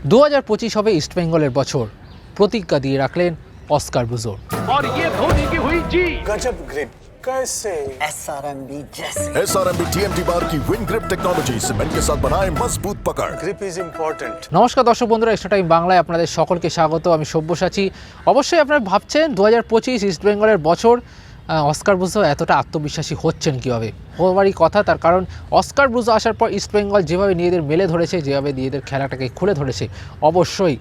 2025 হবে ইস্টবেঙ্গলের বছর, প্রতিজ্ঞা দিয়ে রাখলেন অস্কার ব্রুজোন। SRMB TMT बार की विन ग्रिप टेक्नोलॉजी सीमेंट के साथ बनाए मजबूत पकड़। Grip is important. নমস্কার দর্শক বন্ধুরা, XtraTime বাংলায় আপনাদের সকলকে স্বাগত। আমি সব্যসাচী। অবশ্যই আপনারা ভাবছেন 2025 ইস্টবেঙ্গলের বছর, অস্কার ব্রুজো এতটা আত্মবিশ্বাসী হচ্ছেন কীভাবে? হওয়ারই কথা, তার কারণ অস্কার ব্রুজো আসার পর ইস্টবেঙ্গল যেভাবে নিজেদের মেলে ধরেছে, যেভাবে নিজেদের খেলাটাকে খুলে ধরেছে, অবশ্যই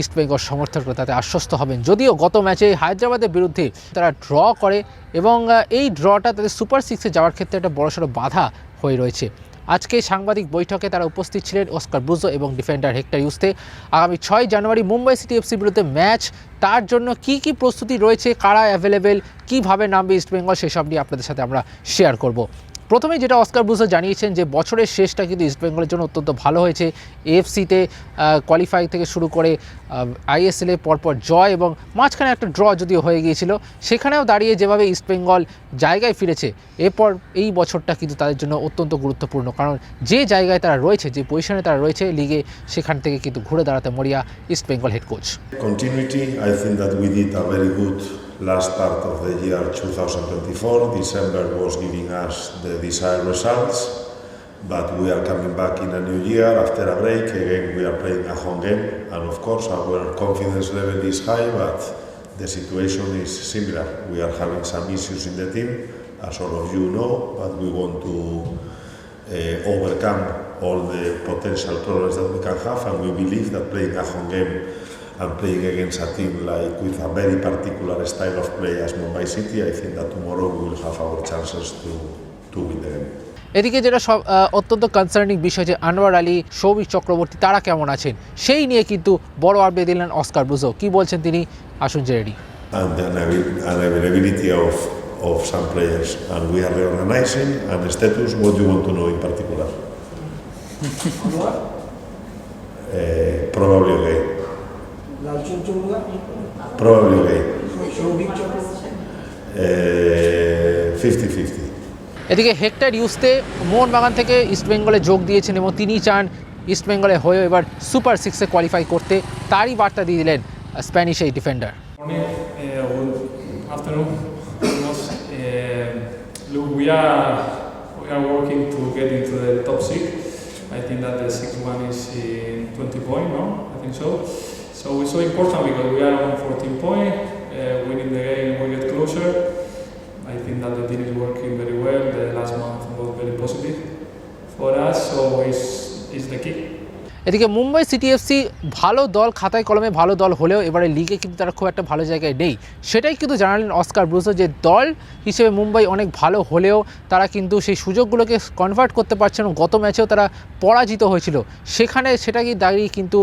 ইস্টবেঙ্গল সমর্থকরা তাতে আশ্বস্ত হবেন। যদিও গত ম্যাচে হায়দ্রাবাদের বিরুদ্ধে তারা ড্র করে এবং এই ড্রটা তাদের সুপার সিক্সে যাওয়ার ক্ষেত্রে একটা বড়সড় বাধা হয়ে রয়েছে। আজকে সাংবাদিক বৈঠকে তারা উপস্থিত ছিলেন অস্কার ব্রুজো এবং ডিফেন্ডার হেক্টর ইউস্তে। আগামী 6 জানুয়ারি মুম্বাই সিটি এফসির বিরুদ্ধে ম্যাচ, তার জন্য কি কি প্রস্তুতি রয়েছে, কারা অ্যাভেলেবেল, কীভাবে নামবে ইস্টবেঙ্গল, সেসব নিয়ে আপনাদের সাথে আমরা শেয়ার করব। প্রথমেই যেটা অস্কার ব্রুজো জানিয়েছেন যে বছরের শেষটা কিন্তু ইস্টবেঙ্গলের জন্য অত্যন্ত ভালো হয়েছে। এএফসিতে কোয়ালিফাই থেকে শুরু করে আইএসএলে পরপর জয় এবং মাঝখানে একটা ড্র যদিও হয়ে গিয়েছিল, সেখানেও দাঁড়িয়ে যেভাবে ইস্টবেঙ্গল জায়গায় ফিরেছে, এরপর এই বছরটা কিন্তু তাদের জন্য অত্যন্ত গুরুত্বপূর্ণ। কারণ যে জায়গায় তারা রয়েছে, যে পজিশনে তারা রয়েছে লিগে, সেখান থেকে কিন্তু ঘুরে দাঁড়াতে মরিয়া East Bengal head coach. Continuity, I think that we did a very good last part of the year 2024. December was giving us the desired results, but we are coming back in a new year after a break. Again, we are playing a home game, and of course our confidence level is high, but the situation is similar. We are having some issues in the team, as all of you know, but we want to overcome all the potential problems that we can have, and we believe that playing a home game and playing against a team like with a very particular style of play as Mumbai City, I think that tomorrow we will have our chances to win the game. এদিকে যেটা অত্যন্ত concerning বিষয় যে আনোয়ার আলী, সৌভিক চক্রবর্তী তারা কেমন আছেন, সেই নিয়ে কিন্তু বড় আপডেট দিলেন অস্কার ব্রুজো। কি বলছেন তিনি, আসুন জেনে নিই। And the unavailability of some players, and we are reorganizing. And the status, what do you want to know in particular? Probably okay. Probably okay. 50-50. এদিকে হেক্টর ইউস্তে মোহন বাগান থেকে ইস্টবেঙ্গলে যোগ দিয়েছেন এবং তিনি চান ইস্টবেঙ্গলে হয়েও এবার সুপার সিক্সে কোয়ালিফাই করতে। তারই বার্তা দিয়ে দিলেন স্প্যানিশ এই defender. Look, we are working to get into the top six. I think that the sixth one is in 20 points, no? I think so. So it's so important because we are on 14 points. Winning the game, we get closer. I think that the team is working very well. The last month was very positive for us, so it's the key. এদিকে Mumbai city FC ভালো দল, খাতায় কলমে ভালো দল হলেও এবারে লিগে কিন্তু তারা খুব একটা ভালো জায়গায় নেই। সেটাই কিন্তু জানালেন অস্কার ব্রুজো যে দল হিসেবে মুম্বাই অনেক ভালো হলেও তারা কিন্তু সেই সুযোগগুলোকে কনভার্ট করতে পারছে না। গত ম্যাচেও তারা পরাজিত হয়েছিল, সেখানে সেটাকে দাঁড়িয়ে কিন্তু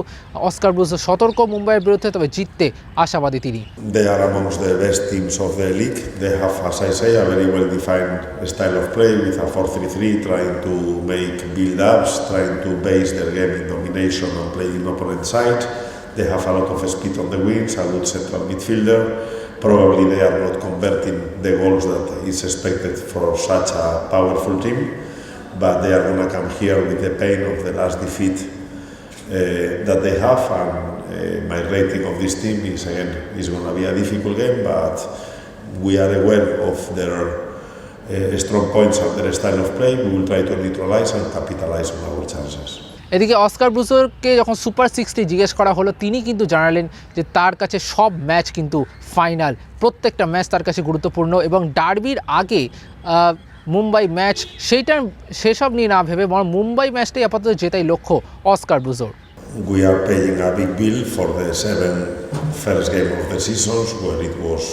অস্কার ব্রুজো সতর্ক মুম্বাইয়ের বিরুদ্ধে, তবে জিততে আশাবাদী তিনি। They are amongst the best teams of the league. They have, as I say, a very well defined style of play with a 4-3-3, trying to make build-ups, trying to base their game in domination and play in opponent side. They have a lot of speed on the wings, a good central midfielder. Probably they are not converting the goals that is expected for such a powerful team, but they are going to come here with the pain of the last defeat that they have, and my rating of this team is, again, is going to be a difficult game, but we are aware of their strong points and their style of play. We will try to neutralize and capitalize on our chances. এদিকে Oscar ব্রুজোকে যখন super sixty জিজ্ঞেস করা হলো, তিনি কিন্তু জানালেন যে তার কাছে সব ম্যাচ কিন্তু ফাইনাল, প্রত্যেকটা ম্যাচ তার কাছে গুরুত্বপূর্ণ এবং ডার্বির আগে মুম্বাই ম্যাচ, সেইটা সেসব নিয়ে না ভেবে বরং মুম্বাই ম্যাচটাই আপাতত জেতাই লক্ষ্য Oscar ব্রুজোর। We are paying a big bill for the 7 first game of the seasons where it was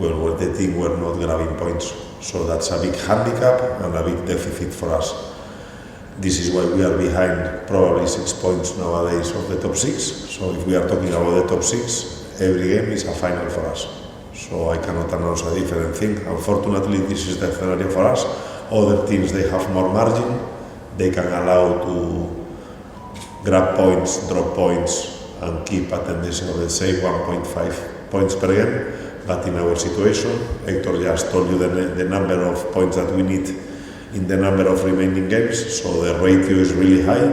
where the team were not grabbing points, so that's a big handicap and a big deficit for us. This is why we are behind probably 6 points nowadays of the top 6. So if we are talking about the top 6, every game is a final for us. So I cannot announce a different thing. Unfortunately, this is the scenario for us. Other teams, they have more margin. They can allow to grab points, drop points, and keep a tendency of, let's say, 1.5 points per game. But in our situation, Hector just told you the number of points that we need in the number of remaining games, so the ratio is really high,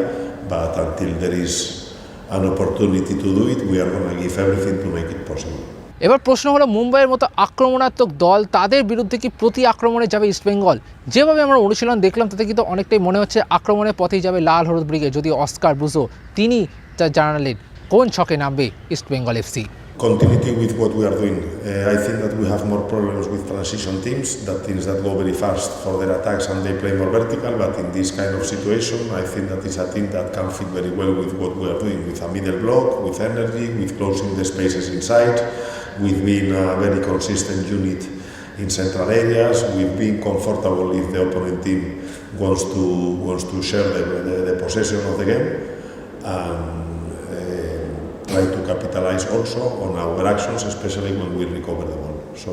but until there is an opportunity to do it, we are going to give everything to make it possible. এবার প্রশ্ন হলো মুম্বাইয়ের মতো আক্রমণাত্মক দল তাদের বিরুদ্ধে কি প্রতি আক্রমণে যাবে ইস্টবেঙ্গল? যেভাবে আমরা অনুশীলন দেখলাম তাতে কিন্তু অনেকটাই মনে হচ্ছে আক্রমণের পথেই যাবে লাল হলুদ ব্রিগেড, যদি অস্কার ব্রুজো তিনি তা জানালেন কোন ছকে নামবে East Bengal FC. Continuity with what we are doing. I think that we have more problems with transition teams, that teams that go very fast for their attacks and they play more vertical, but in this kind of situation, I think that it's a team that can fit very well with what we are doing, with a middle block, with energy, with closing the spaces inside, with being a very consistent unit in central areas, with being comfortable if the opponent team wants to share the possession of the game, and try to capitalize also on our actions, especially when we recover the ball. So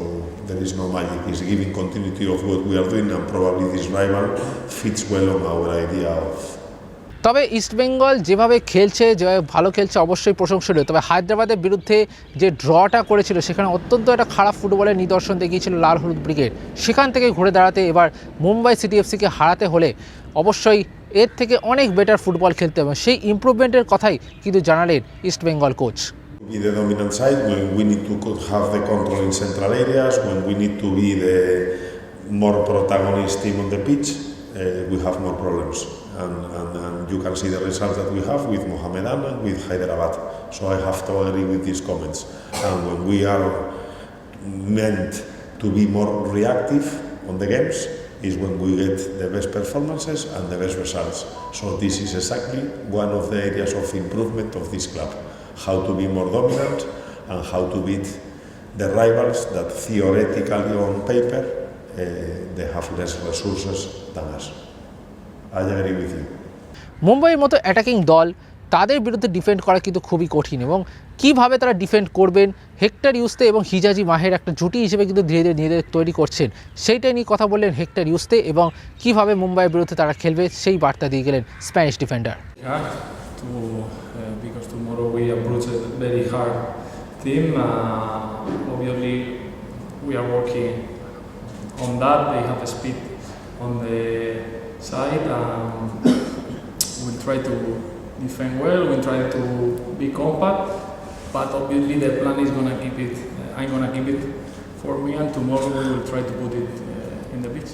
there is no magic. It's giving continuity of what we are doing, and probably this rival fits well on our idea of. তবে ইস্টবেঙ্গল যেভাবে খেলছে, যেভাবে ভালো খেলছে অবশ্যই প্রশংসনীয়। তবে হায়দ্রাবাদের বিরুদ্ধে যে ড্রটা করেছিল সেখানে অত্যন্ত একটা খারাপ ফুটবলের নিদর্শন দেখিয়েছিল লাল হলুদ ব্রিগেড। সেখান থেকে ঘুরে দাঁড়াতে এবার মুম্বাই সিটি এফসিকে হারাতে হলে অবশ্যই এর থেকে অনেক বেটার ফুটবল খেলতে হবে, সেই ইমপ্রুভমেন্টের কথাই কিন্তু জানালেন East Bengal coach. Be the dominant side when we need to have the control in central areas, when we need to be the more protagonist team on the pitch, we have more problems. And you can see the results that we have with Mohammedan and with Hyderabad. So I have to agree with these comments. And when we are meant to be more reactive on the games, is when we get the best performances and the best results. So this is exactly one of the areas of improvement of this club. How to be more dominant and how to beat the rivals that theoretically on paper they have less resources than us. I agree with you. মুম্বাইয়ের মতো attacking দল তাদের বিরুদ্ধে defend করা কিন্তু খুবই কঠিন, এবং কিভাবে তারা ডিফেন্ড করবেন হেক্টর ইউস্তে এবং হিজাজি মাহের একটা জুটি হিসেবে কিন্তু ধীরে ধীরে নিজেদের তৈরি করছেন, সেইটাই নিয়ে কথা বললেন হেক্টর ইউস্তে, এবং কিভাবে মুম্বাইয়ের বিরুদ্ধে তারা খেলবে সেই বার্তা দিয়ে গেলেন Spanish defender. Because tomorrow we approach a very hard team. Obviously, we are working on that. They have a speed on the side. We'll try to defend well. We'll try to be compact. But obviously, the plan is gonna keep it. I'm gonna keep it for me, and tomorrow we will try to put it in the pitch.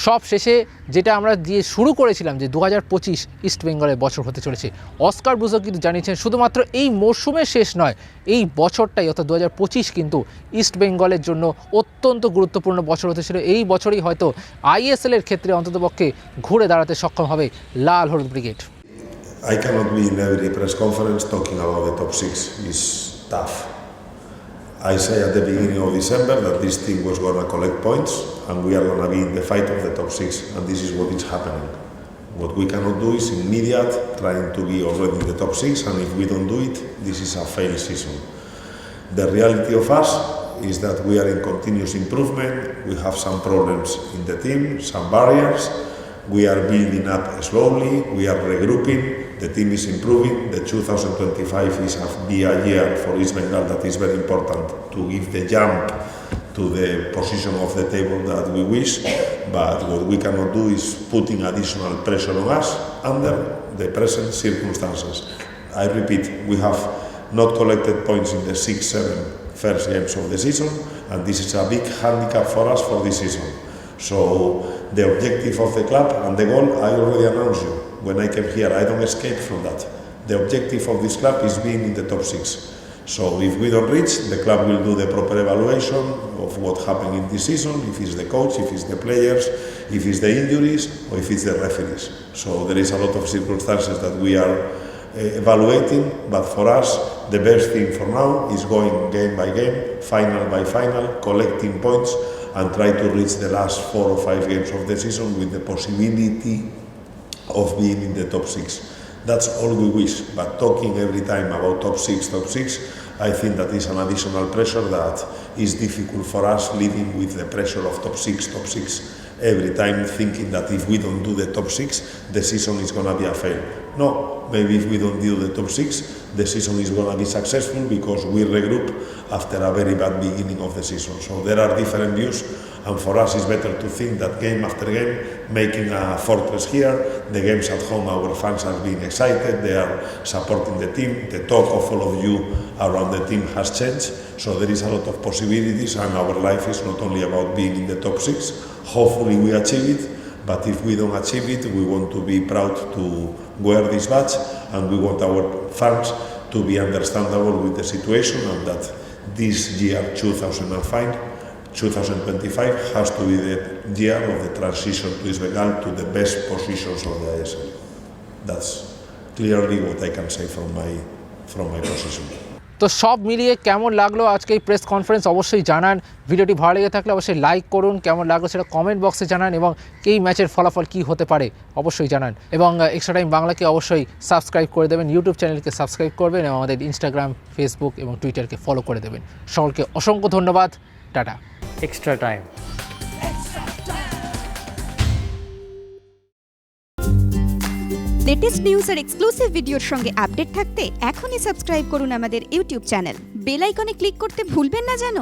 সব শেষে যেটা আমরা দিয়ে শুরু করেছিলাম যে 2025 ইস্টবেঙ্গলের বছর হতে চলেছে, অস্কার ব্রুজো কিন্তু জানিয়েছেন শুধুমাত্র এই মরশুমের শেষ নয়, এই বছরটাই অর্থাৎ 2025 কিন্তু ইস্টবেঙ্গলের জন্য অত্যন্ত গুরুত্বপূর্ণ বছর হতে ছিল। এই বছরই হয়তো আইএসএলের ক্ষেত্রে অন্ততপক্ষে ঘুরে দাঁড়াতে সক্ষম হবে লাল হলুদ brigade. I cannot be in every press conference talking about the top 6. It's tough. I say at the beginning of December that this team was going to collect points and we are going to be in the fight of the top 6, and this is what is happening. What we cannot do is immediate trying to be already in the top 6, and if we don't do it, this is a failed season. The reality of us is that we are in continuous improvement. We have some problems in the team, some barriers. We are building up slowly, we are regrouping, the team is improving. The 2025 is a year for East Bengal that is very important to give the jump to the position of the table that we wish, but what we cannot do is putting additional pressure on us under the present circumstances. I repeat, we have not collected points in the 6-7 first games of the season, and this is a big handicap for us for this season. So the objective of the club and the goal, I already announced you when I came here. I don't escape from that. The objective of this club is being in the top 6. So if we don't reach, the club will do the proper evaluation of what happened in this season, if it's the coach, if it's the players, if it's the injuries, or if it's the referees. So there is a lot of circumstances that we are evaluating, but for us, the best thing for now is going game by game, final by final, collecting points, and try to reach the last 4 or 5 games of the season with the possibility of being in the top 6. That's all we wish, but talking every time about top 6, I think that is an additional pressure that is difficult for us, living with the pressure of top 6, every time thinking that if we don't do the top 6, the season is going to be a fail. No, maybe if we don't do the top 6, the season is going to be successful because we regroup after a very bad beginning of the season. So there are different views, and for us it's better to think that game after game, making a fortress here, the games at home, our fans are being excited, they are supporting the team, the talk of all of you around the team has changed, so there is a lot of possibilities, and our life is not only about being in the top 6, hopefully we achieve it, but if we don't achieve it, we want to be proud to wear this badge, and we want our fans to be understandable with the situation, and that this year 2025 has to be the year of the transition to East Bengal to the best positions of the ISL. That's clearly what I can say from my position. তো সব মিলিয়ে কেমন লাগলো আজকে এই press conference অবশ্যই জানান। ভিডিওটি ভালো লেগে থাকলে অবশ্যই লাইক করুন, কেমন লাগলো সেটা কমেন্ট বক্সে জানান, এবং এই ম্যাচের ফলাফল কী হতে পারে অবশ্যই জানান, এবং এক্সট্রা টাইম বাংলাকে অবশ্যই সাবস্ক্রাইব করে দেবেন, ইউটিউব চ্যানেলকে সাবস্ক্রাইব করবেন, এবং আমাদের ইনস্টাগ্রাম, ফেসবুক এবং টুইটারকে ফলো করে দেবেন। সকলকে অসংখ্য ধন্যবাদ, tata. Extra time. Latest news আর এক্সক্লুসিভ ভিডিওর সঙ্গে আপডেট থাকতে এখনই সাবস্ক্রাইব করুন আমাদের ইউটিউব চ্যানেল। বেল আইকনে ক্লিক করতে ভুলবেন না যেন।